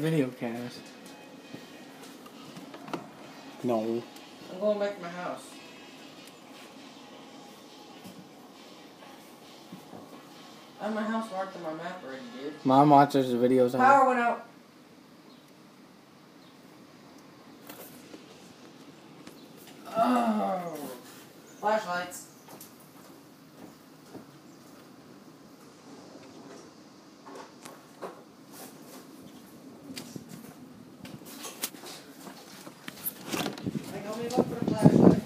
video cast. No. I'm going back to my house. I have my house marked on my map already, dude. Mom watches the videos on. Power went out. Oh. Flashlights. Hey, help me look for the flashlights.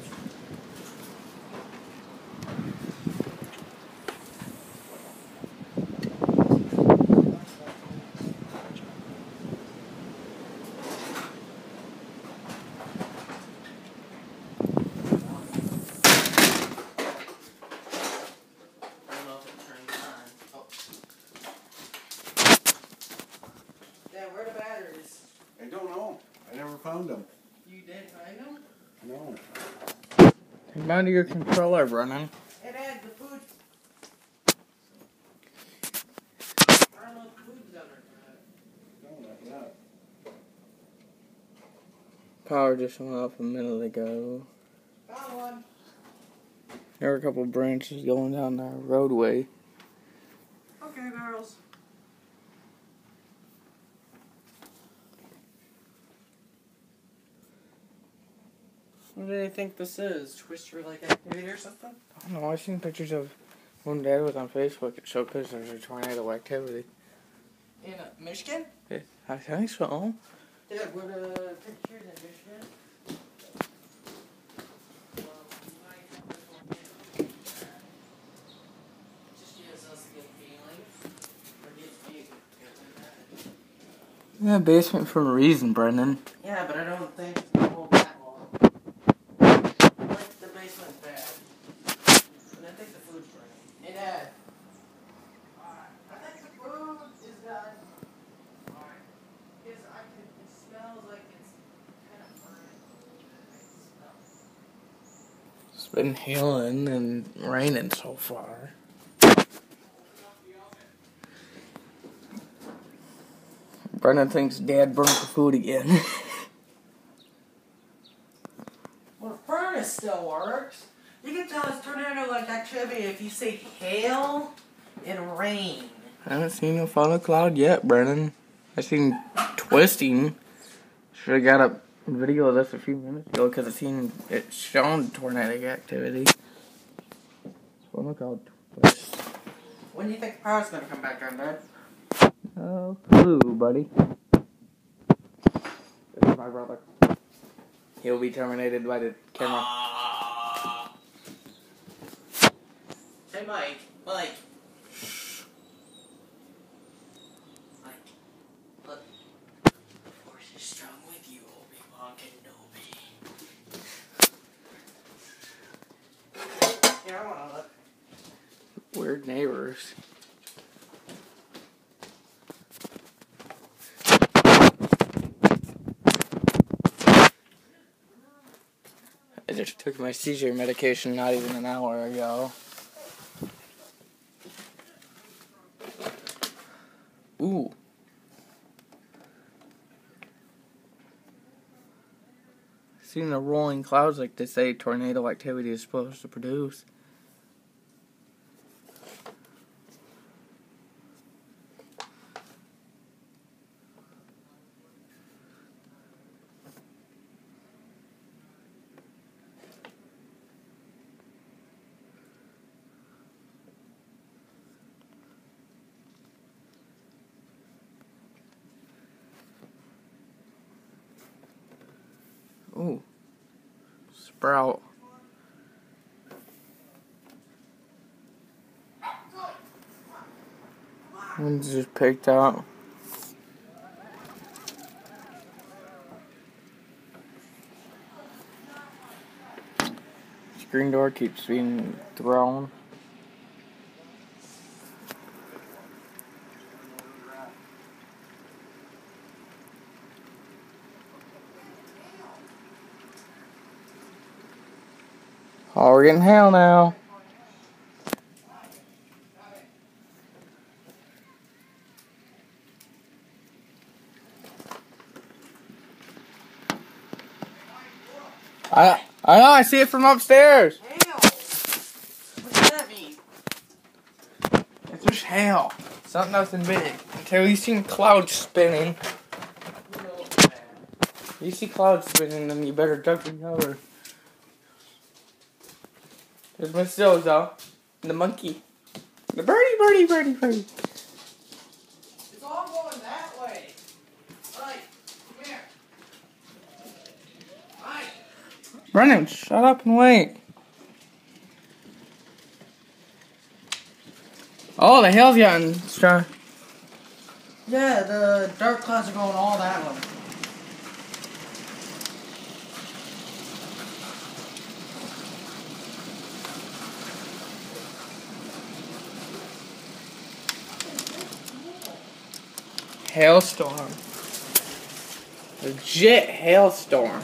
Where are the batteries? I don't know. I never found them. You did find them? No. Take down to your controller, Brennan. It had the food. I don't know if the food's down there. No, not yet. Power just went off a minute ago. Found one. There are a couple branches going down the roadway. Okay, girls. What do they think this is? Twister-like activity or something? I don't know, I've seen pictures of when Dad was on Facebook. It showed pictures of tornado activity. In Michigan? Yeah, I think so. Dad, what pictures in Michigan? Just gives us a good feeling. Or gives me a good feeling. Yeah, basement for a reason, Brendan. Yeah, but I don't think it's gonna hold that long. Like the basement's bad. And I think the food's burning. Hey, Dad. I think the food is done. Because it smells like it's kind of burning a little bit. I smell. It's been hailing and raining so far. Brendan thinks Dad burnt the food again. Well, the furnace still works. You can tell it's tornado-like activity if you see hail and rain. I haven't seen no fall of cloud yet, Brennan. I seen twisting. Should have got a video of this a few minutes ago because it shown tornadic activity. Fall of cloud twist. When do you think the power's going to come back on, Dad? No clue, buddy. This is my brother. He'll be terminated by the camera. Hey, Mike. Mike. Look. The force is strong with you, Obi-Wan Kenobi. Here, I want to look. Weird neighbors. I just took my seizure medication not even an hour ago. Ooh. Seen the rolling clouds like they say tornado activity is supposed to produce. Ooh. Sprout. One's just picked out. Screen door keeps being thrown. Oh, we're getting hail now. I know, I see it from upstairs. Hail. What does that mean? It's just hail. It's not nothing big. Until you see clouds spinning. You see clouds spinning, then you better duck and cover. There's my Zozo. And the monkey. The birdie. It's all going that way. Right. Come here. Right. Brennan, shut up and wait. Oh, the hail's gotten strong. Yeah, the dark clouds are going all that way. Hailstorm. Legit hailstorm.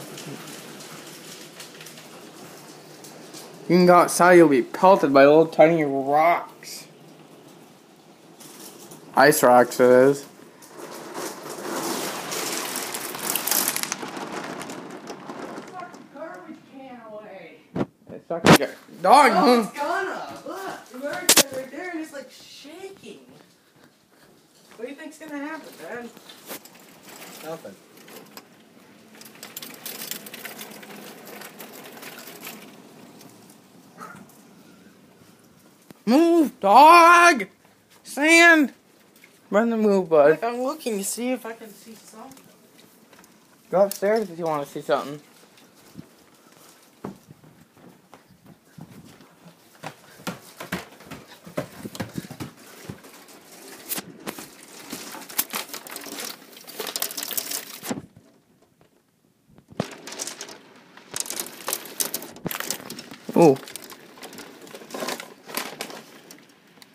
You can go outside, you'll be pelted by little tiny rocks. Ice rocks, it is. Garbage can away. It's not gonna get. Dog, Oh, it's gonna. Look, the garbage can right there and it's like shaking. What do you think's gonna happen, Dad? Nothing. Move, dog! Sand! Run the move, bud. Like, I'm looking to see if I can see something. Go upstairs if you want to see something. Ooh.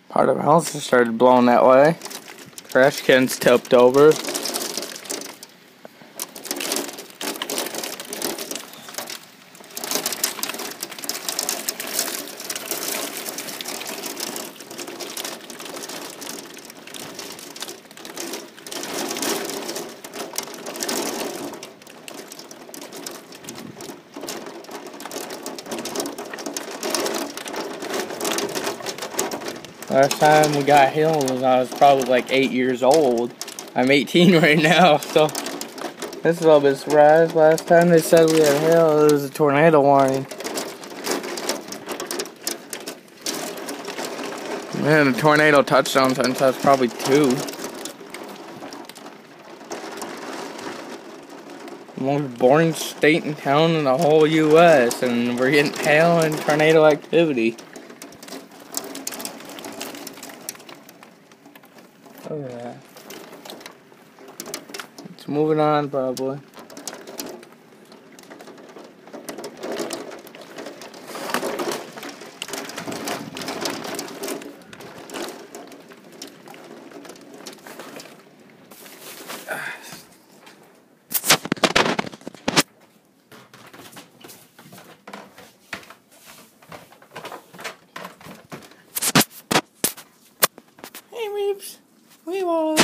Part of the house just started blowing that way. Trash cans tipped over. Last time we got hail was I was probably like 8 years old. I'm 18 right now, so this is a little bit surprised. Last time they said we had hail, it was a tornado warning. Man, the tornado touchdown since I was probably 2. Most boring state and town in the whole U.S. and we're getting hail and tornado activity. Oh yeah. It's moving on probably. Hey Weeps. We will.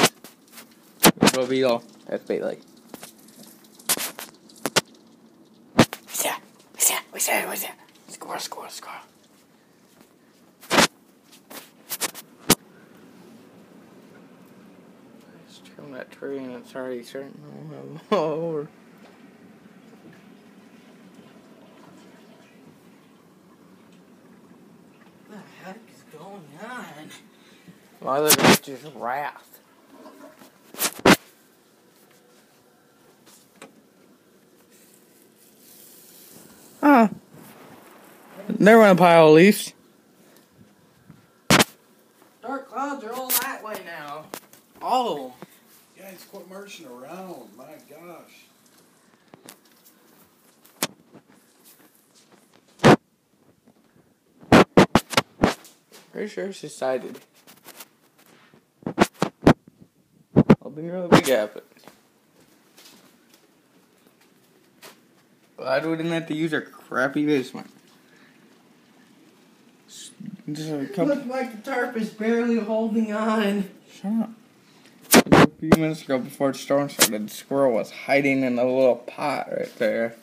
Go Beetle. That's Bailey. What's that? What's that? Score. Let's trim that tree and it's already starting to blow over. What the heck is going on? Why is it just wrath? Huh. There went a pile of leaves. Dark clouds are all that way now. Oh. Guys, quit marching around. My gosh. Pretty sure it's decided. Something really big happened. Glad we didn't have to use our crappy basement. Just a couple. Look, my tarp is barely holding on. Shut up. A few minutes ago, before the storm started, the squirrel was hiding in a little pot right there.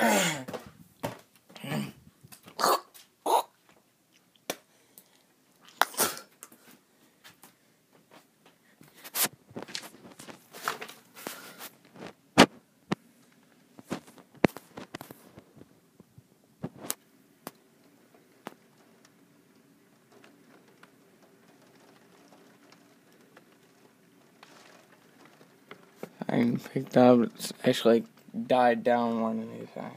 I picked up. It's actually died down more than anything.